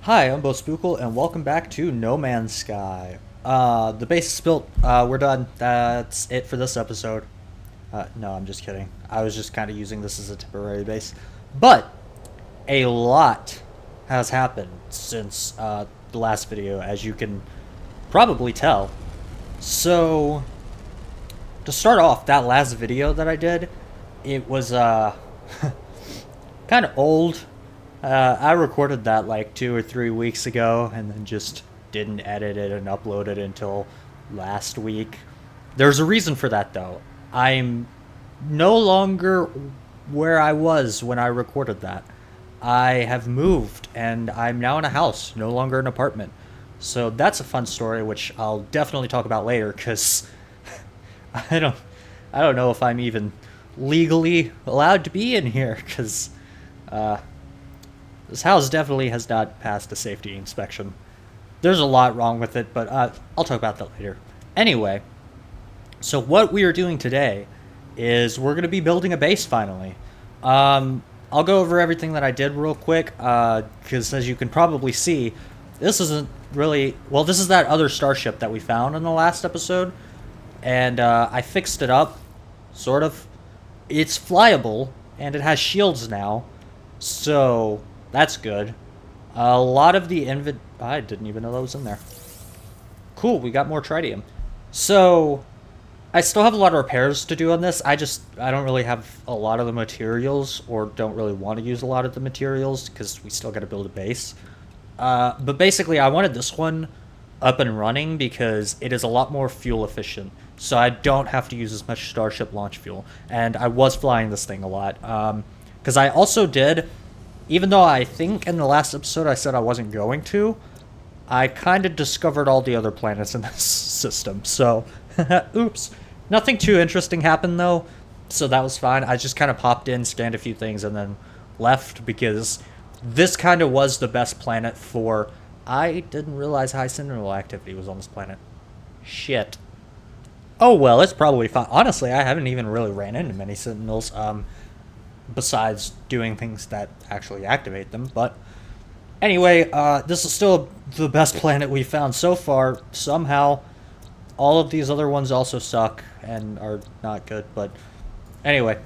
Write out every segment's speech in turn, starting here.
Hi, I'm Bo Spookle, and welcome back to No Man's Sky. The base is built. We're done. That's it for this episode. No, I'm just kidding. I was just kind of using this as a temporary base. But a lot has happened since the last video, as you can probably tell. So, to start off, that last video that I did, it was kind of old. I recorded that like 2 or 3 weeks ago and then just didn't edit it and upload it until last week. There's a reason for that though. I'm no longer where I was when I recorded that. I have moved and I'm now in a house, no longer an apartment. So that's a fun story, which I'll definitely talk about later because I don't, I don't know if I'm even legally allowed to be in here because this house definitely has not passed a safety inspection. There's a lot wrong with it, but I'll talk about that later. Anyway, so what we are doing today is we're going to be building a base finally. I'll go over everything that I did real quick, because as you can probably see, this isn't really... Well, this is that other starship that we found in the last episode, and I fixed it up, sort of. It's flyable, and it has shields now, so that's good. A lot of the I didn't even know that was in there. Cool, we got more tritium. So, I still have a lot of repairs to do on this. I don't really have a lot of the materials, or don't really want to use a lot of the materials, because we still got to build a base. But basically, I wanted this one up and running because it is a lot more fuel efficient. So I don't have to use as much Starship launch fuel. And I was flying this thing a lot. Because I also did, even though I think in the last episode I said I wasn't going to, I kind of discovered all the other planets in this system. So, oops. Nothing too interesting happened though, so that was fine. I just kind of popped in, scanned a few things, and then left because this kind of was the best planet for... I didn't realize high sentinel activity was on this planet. Shit. Oh well, it's probably fine. Honestly, I haven't even really ran into many sentinels, besides doing things that actually activate them, but... Anyway, this is still the best planet we've found so far, somehow. All of these other ones also suck and are not good, but anyway.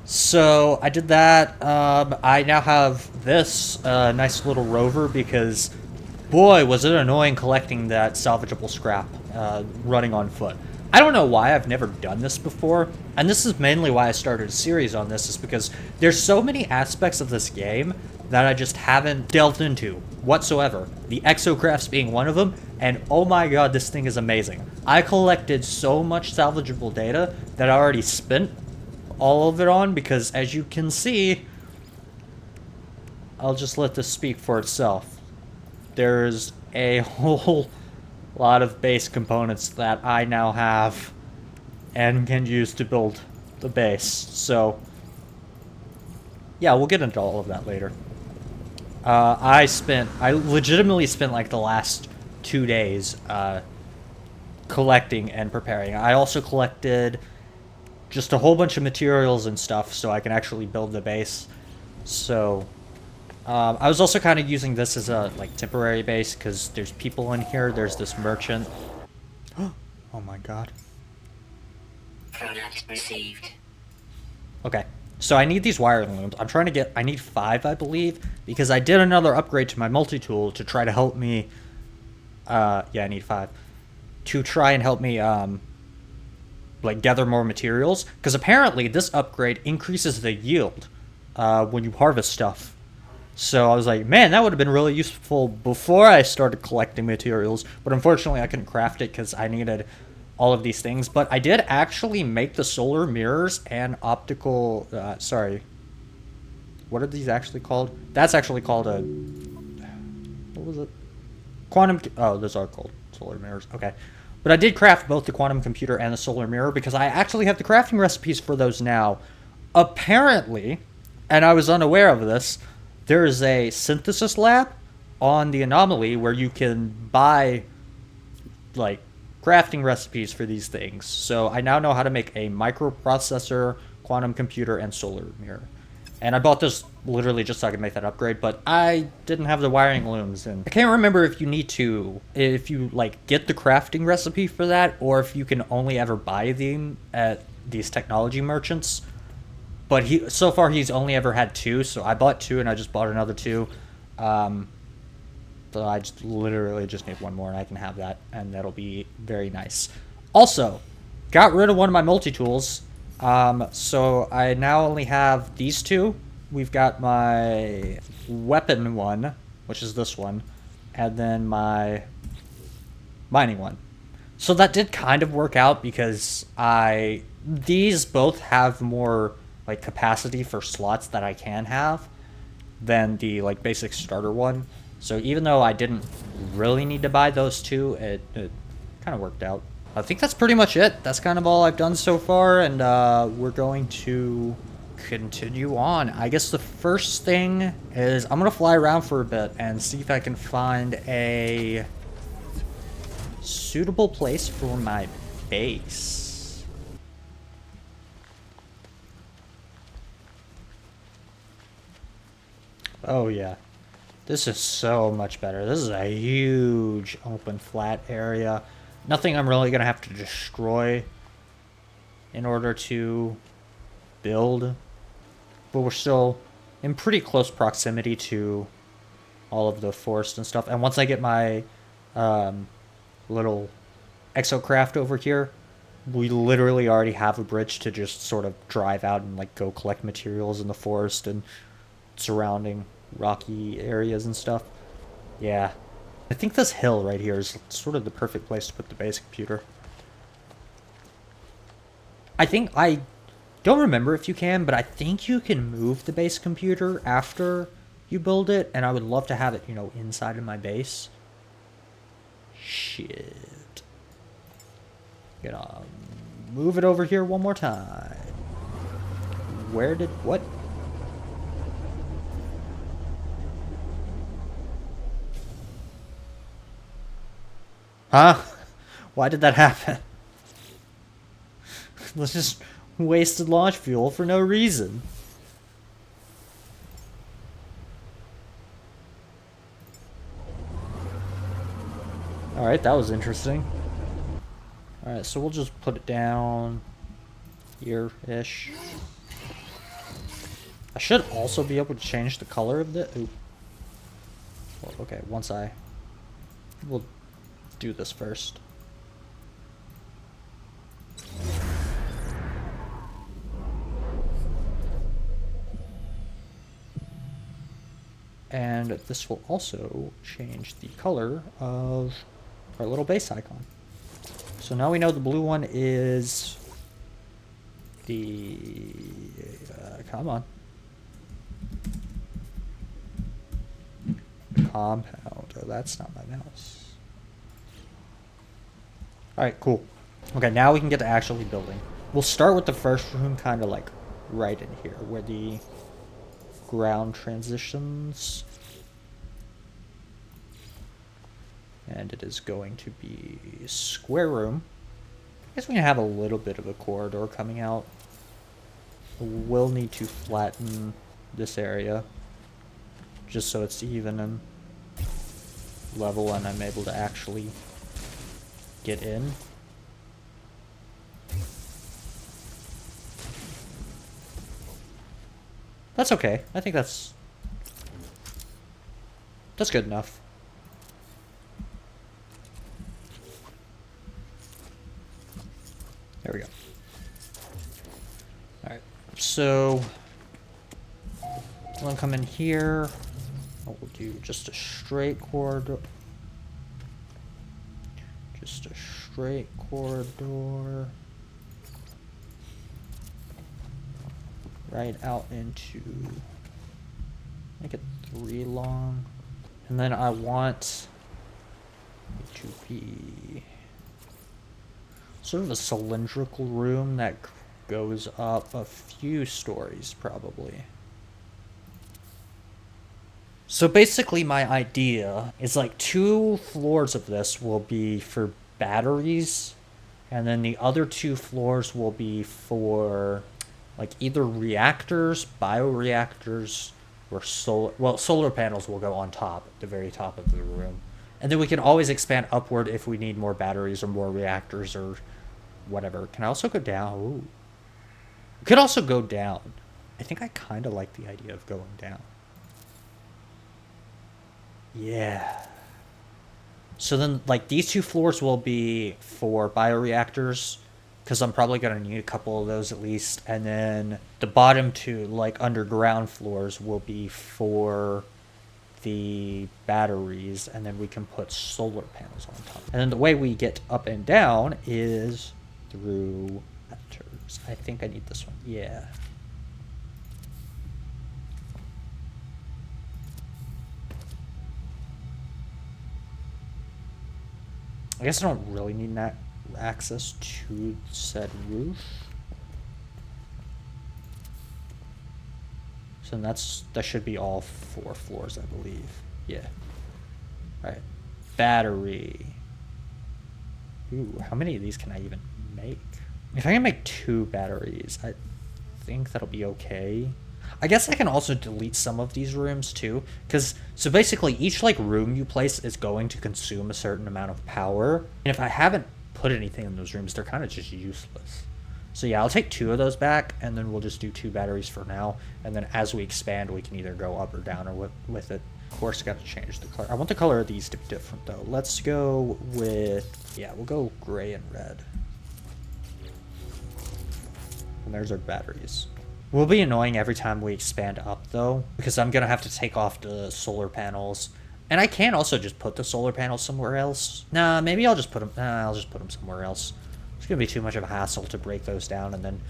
So I did that. I now have this nice little rover because, boy, was it annoying collecting that salvageable scrap running on foot. I don't know why I've never done this before, and this is mainly why I started a series on this, is because there's so many aspects of this game that I just haven't delved into whatsoever. The exocrafts being one of them, and oh my god, this thing is amazing. I collected so much salvageable data that I already spent all of it on, because as you can see, I'll just let this speak for itself. There's a whole lot of base components that I now have and can use to build the base. So, yeah, we'll get into all of that later. I legitimately spent like the last 2 days collecting and preparing. I also collected just a whole bunch of materials and stuff so I can actually build the base. So I was also kind of using this as a like temporary base because there's people in here. There's this merchant. Oh my god. Product received. Okay. So I need these wiring looms. I need 5, I believe, because I did another upgrade to my multi-tool to try to help me, yeah, I need 5, to try and help me, like, gather more materials, because apparently this upgrade increases the yield, when you harvest stuff. So I was like, man, that would have been really useful before I started collecting materials, but unfortunately I couldn't craft it because I needed all of these things. But I did actually make the solar mirrors and optical, sorry, what are these actually called? That's actually called a, what was it? Quantum, oh, those are called solar mirrors, okay. But I did craft both the quantum computer and the solar mirror because I actually have the crafting recipes for those now. Apparently, and I was unaware of this, there is a synthesis lab on the Anomaly where you can buy, like, crafting recipes for these things. So I now know how to make a microprocessor, quantum computer, and solar mirror. And I bought this literally just so I could make that upgrade, but I didn't have the wiring looms, and I can't remember if you like get the crafting recipe for that, or if you can only ever buy them at these technology merchants. But so far he's only ever had two, so I bought two and I just bought another two. So I just literally just need one more and I can have that, and that'll be very nice. Also, got rid of one of my multi-tools. So I now only have these two. We've got my weapon one, which is this one, and then my mining one. So that did kind of work out because these both have more like capacity for slots that I can have than the like basic starter one. So even though I didn't really need to buy those two, it kind of worked out. I think that's pretty much it. That's kind of all I've done so far, and we're going to continue on. I guess the first thing is I'm going to fly around for a bit and see if I can find a suitable place for my base. Oh yeah. This is so much better. This is a huge open flat area. Nothing I'm really going to have to destroy in order to build. But we're still in pretty close proximity to all of the forest and stuff. And once I get my little exocraft over here, we literally already have a bridge to just sort of drive out and like go collect materials in the forest and surrounding rocky areas and stuff. Yeah. I think this hill right here is sort of the perfect place to put the base computer. I don't remember if you can, but I think you can move the base computer after you build it, and I would love to have it, inside of my base. Shit. Gonna move it over here one more time. What? Huh? Why did that happen? Let's just wasted launch fuel for no reason. Alright, that was interesting. Alright, so we'll just put it down here-ish. I should also be able to change the color of the... Ooh. Well, okay, we'll do this first. And this will also change the color of our little base icon. So now we know the blue one is the... come on. Compound. Oh, that's not my mouse. Alright, cool. Okay, now we can get to actually building. We'll start with the first room kind of like right in here where the ground transitions. And it is going to be square room. I guess we can have a little bit of a corridor coming out. We'll need to flatten this area just so it's even and level and I'm able to actually get in. That's okay. I think that's good enough. There we go. Alright, so we'll come in here. We'll do just a straight corridor. Just a straight corridor. Right out into, make it 3 long. And then I want it to be sort of a cylindrical room that goes up a few stories, probably. So basically my idea is like 2 floors of this will be for batteries, and then the other 2 floors will be for Like either reactors, bioreactors, or solar panels will go on top, at the very top of the room. And then we can always expand upward if we need more batteries or more reactors or whatever. Can I also go down? Ooh. We could also go down. I think I kind of like the idea of going down. Yeah. So then, like, these 2 floors will be for bioreactors, because I'm probably going to need a couple of those at least. And then the bottom 2, like, underground floors will be for the batteries, and then we can put solar panels on top. And then the way we get up and down is through vectors. I think I need this one. Yeah. I guess I don't really need access to said roof. So that should be all 4 floors, I believe. Yeah. All right. Battery. Ooh, how many of these can I even make? If I can make 2 batteries, I think that'll be okay. I guess I can also delete some of these rooms too, because so basically each like room you place is going to consume a certain amount of power, and if I haven't put anything in those rooms, they're kind of just useless. So yeah, I'll take 2 of those back, and then we'll just do 2 batteries for now, and then as we expand, we can either go up or down or with it. Of course, got to change the color. I want the color of these to be different though. Let's go with, yeah, we'll go gray and red. And there's our batteries. Will be annoying every time we expand up though, because I'm gonna have to take off the solar panels, and I can also just put the solar panels somewhere else. Nah, maybe I'll just put them. I'll just put them somewhere else. It's gonna be too much of a hassle to break those down and then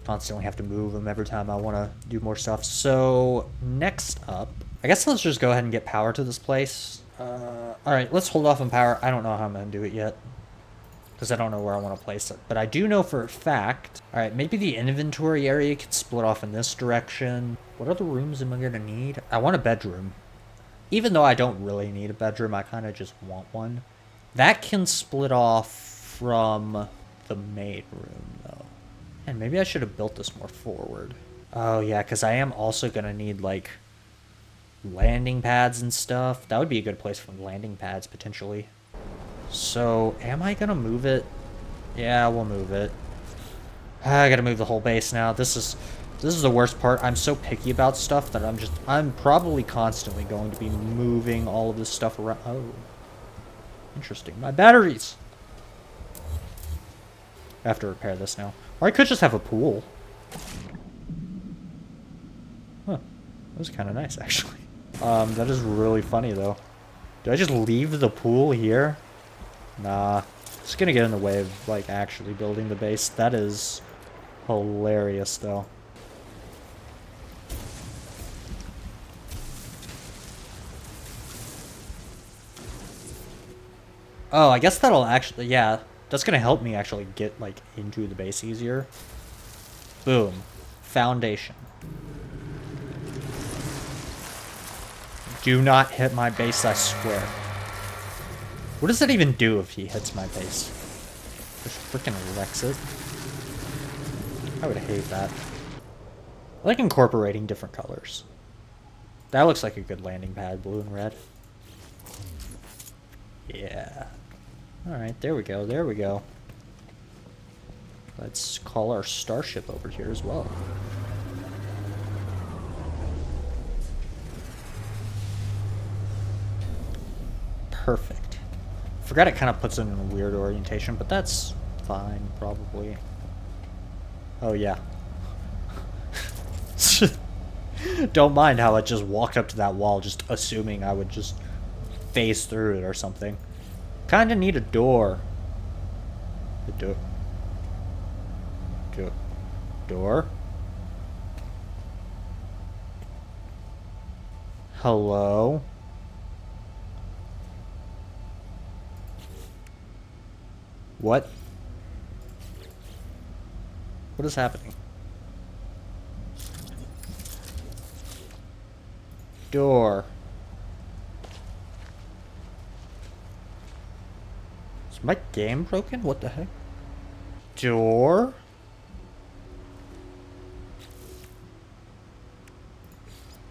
constantly have to move them every time I want to do more stuff. So next up, I guess let's just go ahead and get power to this place. All right, let's hold off on power. I don't know how I'm gonna do it yet, because I don't know where I want to place it. But I do know for a fact... Alright, maybe the inventory area could split off in this direction. What other rooms am I going to need? I want a bedroom. Even though I don't really need a bedroom, I kind of just want one. That can split off from the main room, though. And maybe I should have built this more forward. Oh, yeah, because I am also going to need, like, landing pads and stuff. That would be a good place for landing pads, potentially. So, am I gonna move it? Yeah, we'll move it. I gotta move the whole base now. This is the worst part. I'm so picky about stuff that I'm probably constantly going to be moving all of this stuff around. Oh. Interesting. My batteries! I have to repair this now. Or I could just have a pool. Huh. That was kind of nice, actually. That is really funny, though. Did I just leave the pool here? Nah. It's gonna get in the way of, like, actually building the base. That is hilarious, though. Oh, I guess that'll actually, yeah. That's gonna help me actually get, like, into the base easier. Boom. Foundation. Do not hit my base, I swear. What does that even do if he hits my base? Just freaking wrecks it. I would hate that. I like incorporating different colors. That looks like a good landing pad, blue and red. Yeah. Alright, there we go, there we go. Let's call our starship over here as well. Perfect. Forgot it kind of puts it in a weird orientation, but that's fine, probably. Oh, yeah. Don't mind how it just walked up to that wall, just assuming I would just phase through it or something. Kind of need a door. A door. Door? Hello? What? What is happening? Door. Is my game broken? What the heck? Door?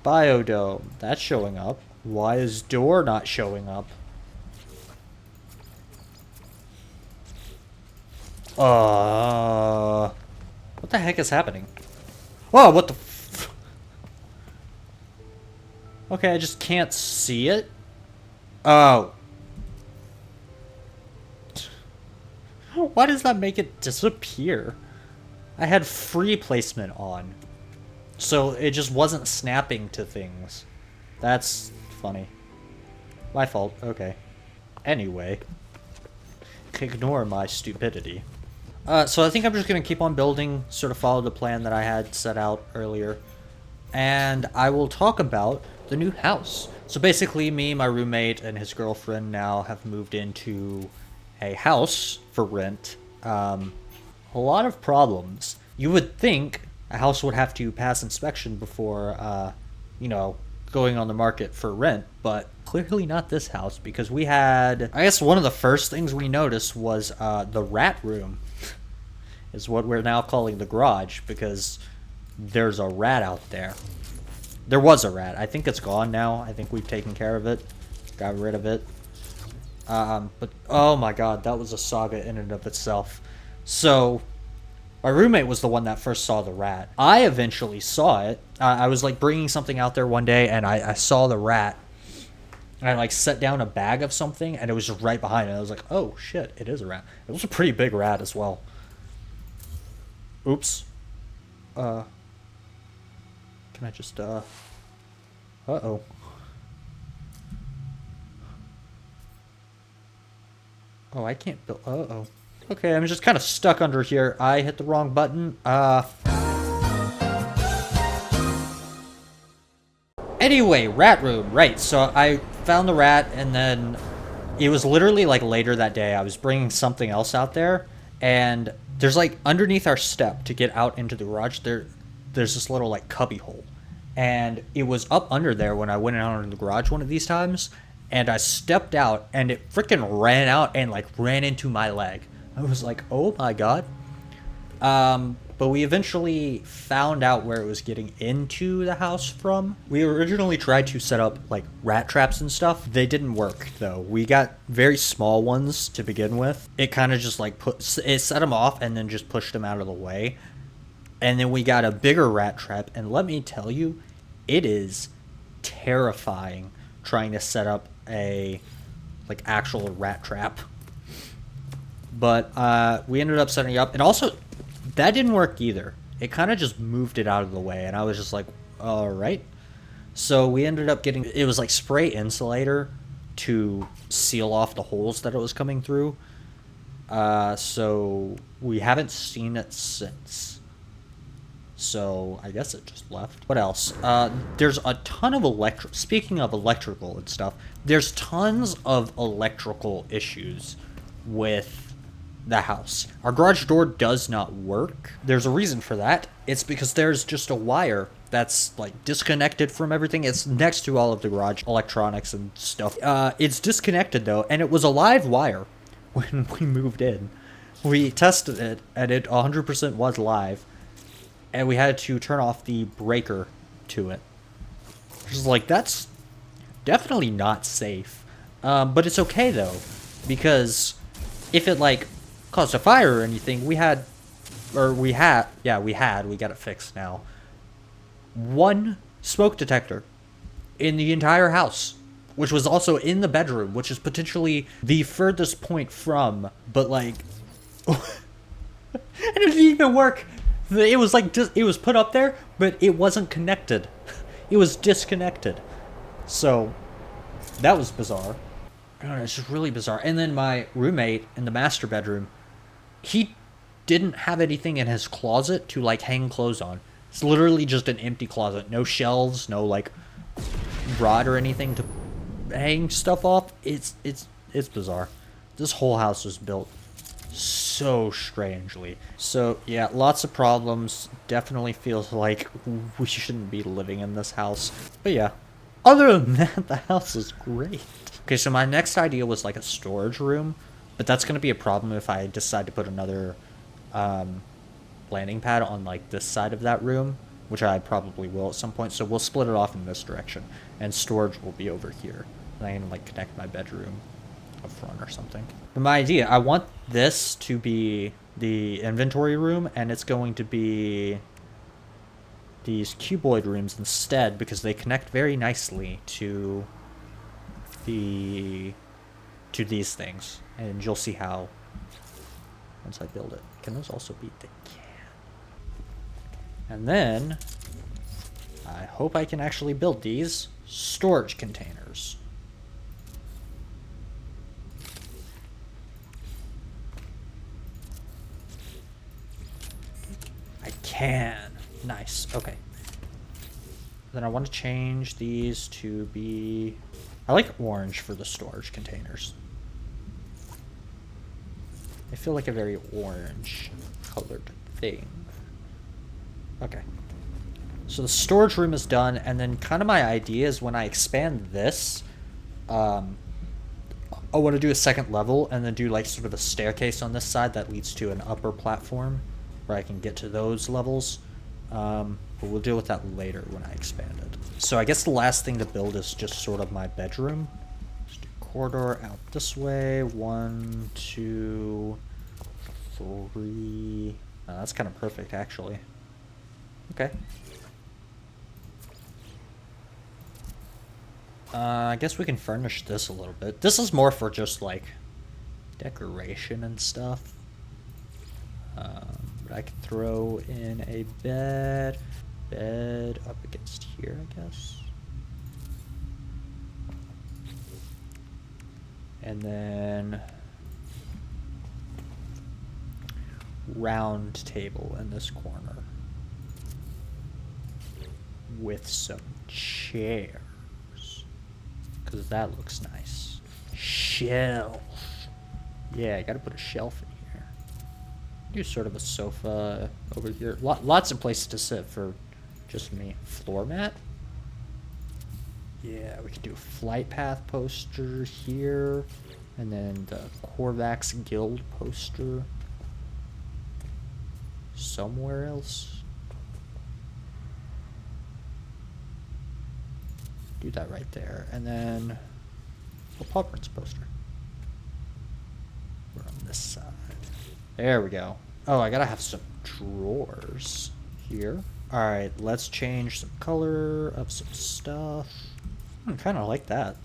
Biodome. That's showing up. Why is door not showing up? What the heck is happening? Whoa, what the f- Okay, I just can't see it. Oh. Why does that make it disappear? I had free placement on. So it just wasn't snapping to things. That's funny. My fault, okay. Anyway. Ignore my stupidity. So I think I'm just going to keep on building, sort of follow the plan that I had set out earlier. And I will talk about the new house. So basically me, my roommate, and his girlfriend now have moved into a house for rent. A lot of problems. You would think a house would have to pass inspection before, you know, going on the market for rent, but clearly not this house, because we had, I guess one of the first things we noticed was the rat room is what we're now calling the garage, because there's a rat out there. There was a rat. I think it's gone now. I think we've taken care of it, got rid of it. But oh my god, that was a saga in and of itself. So my roommate was the one that first saw the rat. I eventually saw it. I was like bringing something out there one day, and I saw the rat. And I like set down a bag of something, and it was just right behind it. I was like, oh shit, it is a rat. It was a pretty big rat as well. Oops. Can I just, uh-oh. Oh, I can't build, uh-oh. Okay, I'm just kind of stuck under here. I hit the wrong button. Anyway, rat room, right. So I found the rat, and then it was literally like later that day. I was bringing something else out there, and there's like underneath our step to get out into the garage, there's this little like cubby hole. And it was up under there when I went out in the garage one of these times, and I stepped out, and it freaking ran out and like ran into my leg. I was like, oh my god. But we eventually found out where it was getting into the house from. We originally tried to set up like rat traps and stuff. They didn't work though. We got very small ones to begin with. It kind of just like set them off and then just pushed them out of the way. And then we got a bigger rat trap, and let me tell you, it is terrifying trying to set up a like actual rat trap. But we ended up setting it up, and also that didn't work either. It kind of just moved it out of the way, and I was just like, all right. So we ended up getting, it was like spray insulator to seal off the holes that it was coming through. So we haven't seen it since. So I guess it just left. What else? There's a ton of speaking of electrical and stuff, there's tons of electrical issues with the house. Our garage door does not work. There's a reason for that. It's because there's just a wire that's like disconnected from everything. It's next to all of the garage electronics and stuff. It's disconnected though, and it was a live wire when we moved in. We tested it, and it 100% was live, and we had to turn off the breaker to it. Just like, that's definitely not safe. But it's okay though, because if it like caused a fire or anything, we got it fixed now. One smoke detector in the entire house, which was also in the bedroom, which is potentially the furthest point from, but like, and it didn't even work. It was like, it was put up there, but it wasn't connected. It was disconnected. So, that was bizarre. I don't know, it's just really bizarre. And then my roommate in the master bedroom, he didn't have anything in his closet to like hang clothes on. It's literally just an empty closet. No shelves, no like rod or anything to hang stuff off. It's bizarre. This whole house was built so strangely. So yeah, lots of problems. Definitely feels like we shouldn't be living in this house. But yeah, other than that, the house is great. Okay, so my next idea was like a storage room, but that's going to be a problem if I decide to put another landing pad on like this side of that room, which I probably will at some point. So we'll split it off in this direction, and storage will be over here. And I can like connect my bedroom up front or something. But my idea, I want this to be the inventory room, and it's going to be these cuboid rooms instead because they connect very nicely to these things, and you'll see how once I build it. Can those also be? They can. And then I hope I can actually build these storage containers. I can. Nice. Okay. Then I want to change these to be... I like orange for the storage containers. They feel like a very orange colored thing. Okay. So the storage room is done, and then kind of my idea is when I expand this, I want to do a second level and then do like sort of a staircase on this side that leads to an upper platform where I can get to those levels. But we'll deal with that later when I expand it. So I guess the last thing to build is just sort of my bedroom. Just do corridor out this way. 1, 2, 3. That's kind of perfect, actually. Okay. I guess we can furnish this a little bit. This is more for just like decoration and stuff. But I could throw in a bed up against here, I guess. And then round table in this corner with some chairs, because that looks nice. Shelf. Yeah, I gotta put a shelf in here. Do sort of a sofa over here. Lots of places to sit for just me. Floor mat. Yeah, we could do a flight path poster here, and then the Korvax Guild poster somewhere else. Do that right there, and then a Paw Prints poster. We're on this side. There we go. Oh, I gotta have some drawers here. Alright, let's change some color of some stuff. I kind of like that.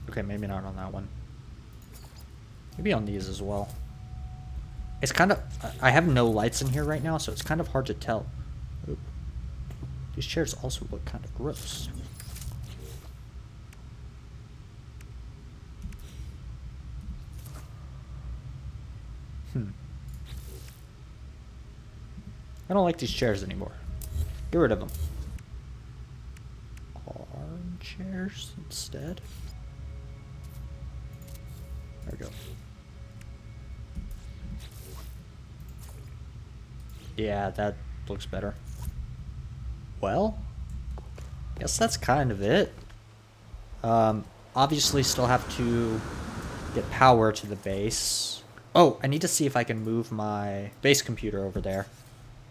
Okay, maybe not on that one. Maybe on these as well. It's kind of... I have no lights in here right now, so it's kind of hard to tell. Oop. These chairs also look kind of gross. I don't like these chairs anymore. Get rid of them. Armchairs instead. There we go. Yeah, that looks better. Well, guess that's kind of it. Obviously still have to get power to the base. Oh, I need to see if I can move my base computer over there.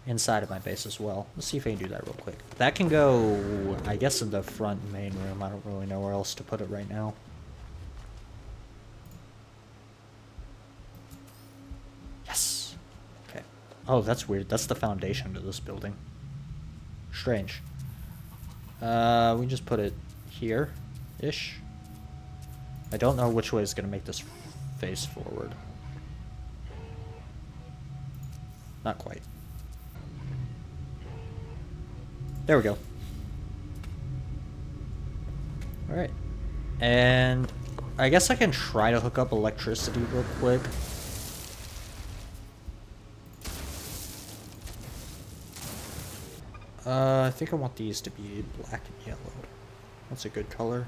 Inside of my base as well. Let's see if I can do that real quick. That can go, I guess, in the front main room. I don't really know where else to put it right now. Yes. Okay. Oh, that's weird. That's the foundation to this building. Strange. We just put it here-ish. I don't know which way is going to make this face forward. Not quite. There we go. Alright. And I guess I can try to hook up electricity real quick. I think I want these to be black and yellow. That's a good color.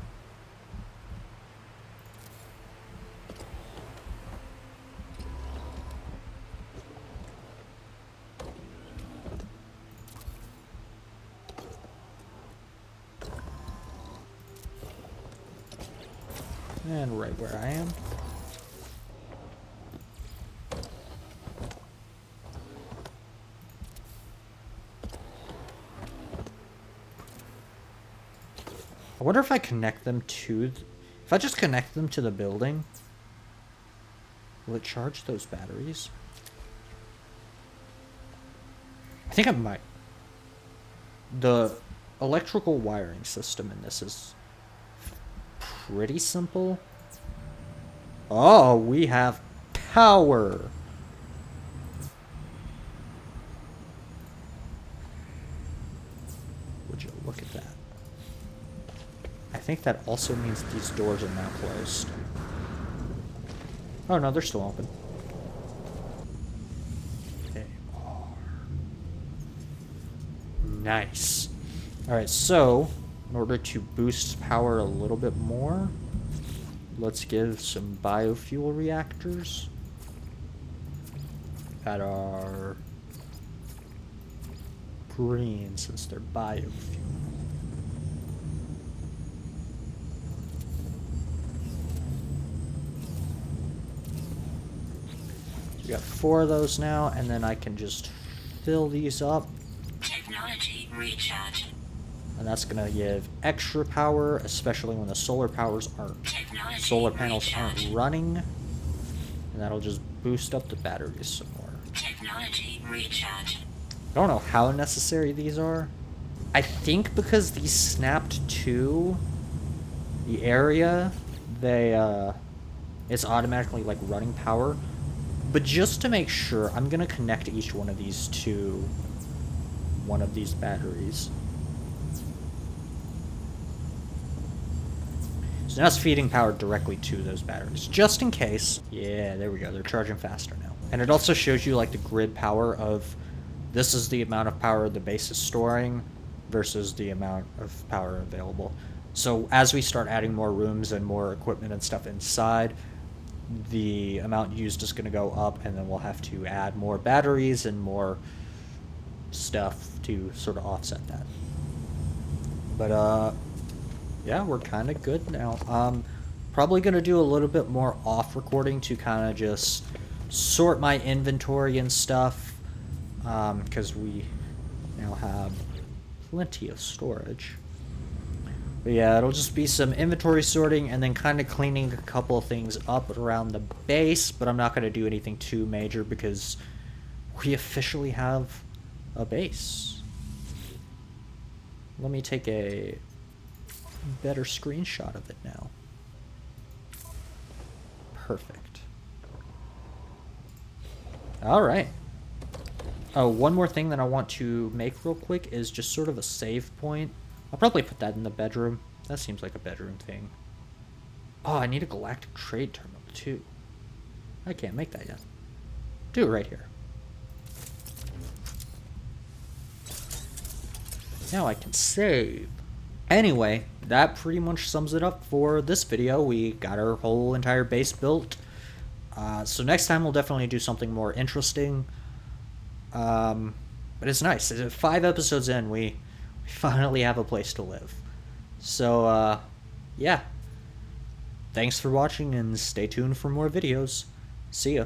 And right where I am. I wonder if I connect them to... If I just connect them to the building, will it charge those batteries? I think it might. The electrical wiring system in this is pretty simple. Oh, we have power. Would you look at that? I think that also means these doors are now closed. Oh no, they're still open. They are. Nice. Alright, so in order to boost power a little bit more, let's give some biofuel reactors that are green since they're biofuel. We got 4 of those now, and then I can just fill these up. Technology recharge. And that's gonna give extra power, especially when the solar panels aren't running. And that'll just boost up the batteries some more. Technology recharge. I don't know how necessary these are. I think because these snapped to the area, it's automatically like running power. But just to make sure, I'm gonna connect each one of these to one of these batteries. So now it's feeding power directly to those batteries, just in case. Yeah, there we go. They're charging faster now. And it also shows you like the grid power of this is the amount of power the base is storing versus the amount of power available. So as we start adding more rooms and more equipment and stuff inside, the amount used is going to go up, and then we'll have to add more batteries and more stuff to sort of offset that. But yeah, we're kind of good now. Probably going to do a little bit more off recording to kind of just sort my inventory and stuff, because we now have plenty of storage. But yeah, it'll just be some inventory sorting and then kind of cleaning a couple of things up around the base, but I'm not going to do anything too major because we officially have a base. Let me take a better screenshot of it now. Perfect. All right. Oh, one more thing that I want to make real quick is just sort of a save point. I'll probably put that in the bedroom. That seems like a bedroom thing. Oh, I need a galactic trade terminal too. I can't make that yet. Do it right here. Now I can save. Anyway, that pretty much sums it up for this video. We got our whole entire base built. So next time we'll definitely do something more interesting. But it's nice. 5 episodes in, we finally have a place to live. So, yeah. Thanks for watching and stay tuned for more videos. See ya.